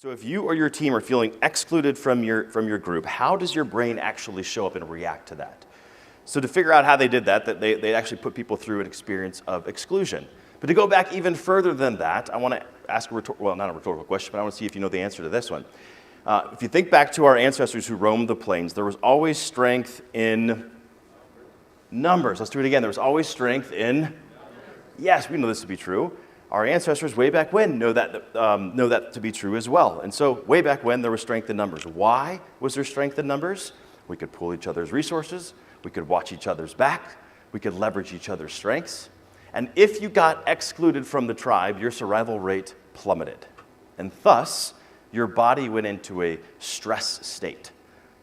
So if you or your team are feeling excluded from your group, how does your brain actually show up and react to that? So to figure out how they did that, they actually put people through an experience of exclusion. But to go back even further than that, I want to ask not a rhetorical question, but I want to see if you know the answer to this one. If you think back to our ancestors who roamed the plains, there was always strength in numbers. Let's do it again. There was always strength in, yes, we know this to be true. Our ancestors way back when know that to be true as well. And so way back when, there was strength in numbers. Why was there strength in numbers? We could pool each other's resources. We could watch each other's back. We could leverage each other's strengths. And if you got excluded from the tribe, your survival rate plummeted. And thus, your body went into a stress state.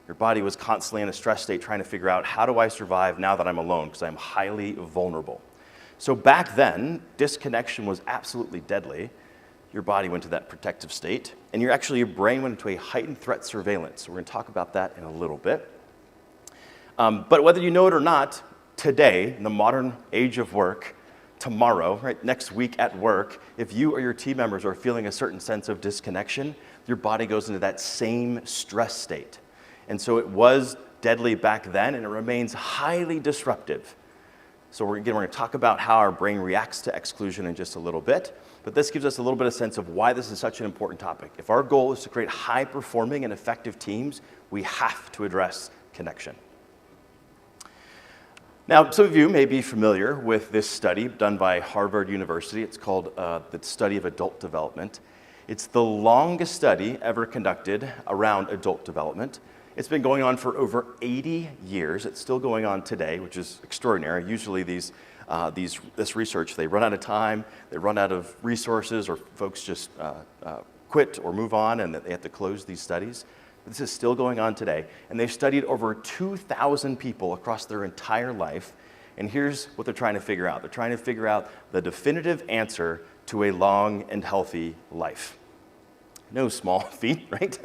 Your body was constantly in a stress state trying to figure out, how do I survive now that I'm alone, because I'm highly vulnerable. So back then, disconnection was absolutely deadly. Your body went to that protective state, and your brain went into a heightened threat surveillance. We're going to talk about that in a little bit. But whether you know it or not, today, in the modern age of work, tomorrow, right, next week at work, if you or your team members are feeling a certain sense of disconnection, your body goes into that same stress state. And so it was deadly back then, and it remains highly disruptive. So we're going to talk about how our brain reacts to exclusion in just a little bit, but this gives us a little bit of sense of why this is such an important topic. If our goal is to create high-performing and effective teams, we have to address connection. Now, some of you may be familiar with this study done by Harvard University. It's called the Study of Adult Development. It's the longest study ever conducted around adult development. It's been going on for over 80 years. It's still going on today, which is extraordinary. Usually this research, they run out of time, they run out of resources, or folks just quit or move on, and they have to close these studies. This is still going on today, and they've studied over 2,000 people across their entire life, and here's what they're trying to figure out. They're trying to figure out the definitive answer to a long and healthy life. No small feat, right?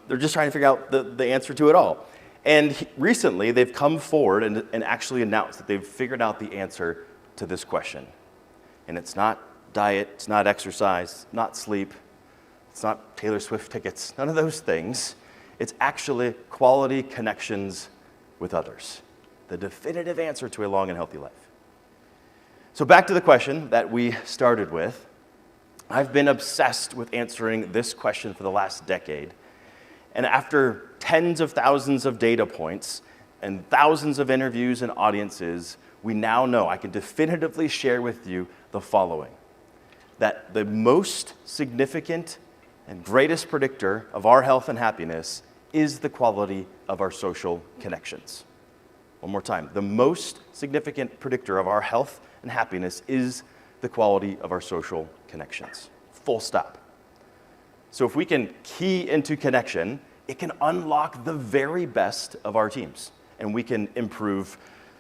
They're just trying to figure out the answer to it all. And recently, they've come forward and actually announced that they've figured out the answer to this question. And it's not diet, it's not exercise, not sleep, it's not Taylor Swift tickets, none of those things. It's actually quality connections with others. The definitive answer to a long and healthy life. So back to the question that we started with. I've been obsessed with answering this question for the last decade. And after tens of thousands of data points and thousands of interviews and audiences, we now know, I can definitively share with you the following. That the most significant and greatest predictor of our health and happiness is the quality of our social connections. One more time. The most significant predictor of our health and happiness is the quality of our social connections. Full stop. So if we can key into connection, it can unlock the very best of our teams. And we can improve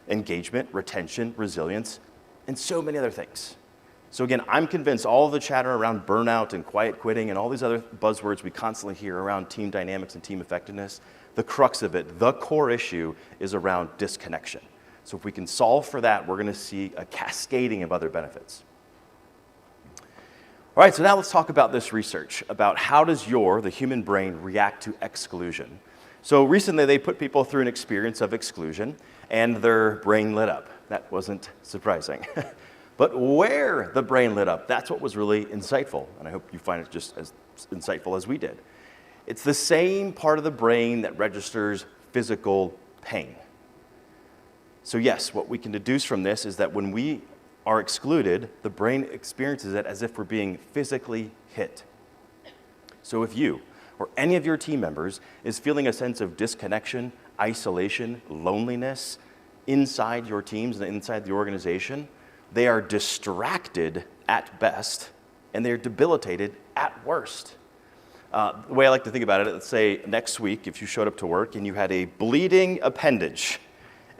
engagement, retention, resilience, and so many other things. So again, I'm convinced all of the chatter around burnout and quiet quitting and all these other buzzwords we constantly hear around team dynamics and team effectiveness, the crux of it, the core issue is around disconnection. So if we can solve for that, we're going to see a cascading of other benefits. All right, so now let's talk about this research, about how does the human brain, react to exclusion. So recently they put people through an experience of exclusion, and their brain lit up. That wasn't surprising. But where the brain lit up, that's what was really insightful, and I hope you find it just as insightful as we did. It's the same part of the brain that registers physical pain. So yes, what we can deduce from this is that when we are excluded, the brain experiences it as if we're being physically hit. So if you or any of your team members is feeling a sense of disconnection, isolation, loneliness inside your teams and inside the organization, they are distracted at best, and they're debilitated at worst. The way I like to think about it, let's say next week, if you showed up to work and you had a bleeding appendage,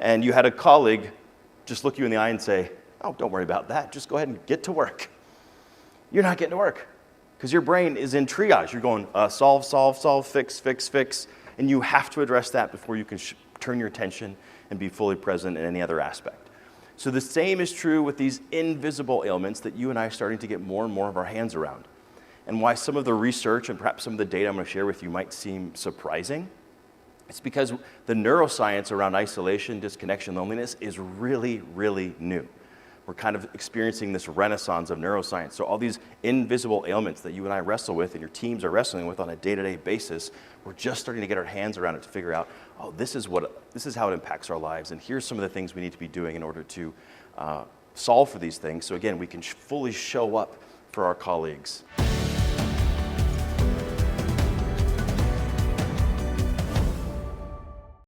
and you had a colleague just look you in the eye and say, "Oh, don't worry about that. Just go ahead and get to work." You're not getting to work because your brain is in triage. You're going solve, solve, solve, fix, fix, fix, and you have to address that before you can turn your attention and be fully present in any other aspect. So the same is true with these invisible ailments that you and I are starting to get more and more of our hands around. and why some of the research and perhaps some of the data I'm going to share with you might seem surprising. It's because the neuroscience around isolation, disconnection, loneliness is really, really new. We're kind of experiencing this renaissance of neuroscience. So all these invisible ailments that you and I wrestle with and your teams are wrestling with on a day-to-day basis, we're just starting to get our hands around it to figure out, oh, this is how it impacts our lives, and here's some of the things we need to be doing in order to solve for these things. So again, we can fully show up for our colleagues.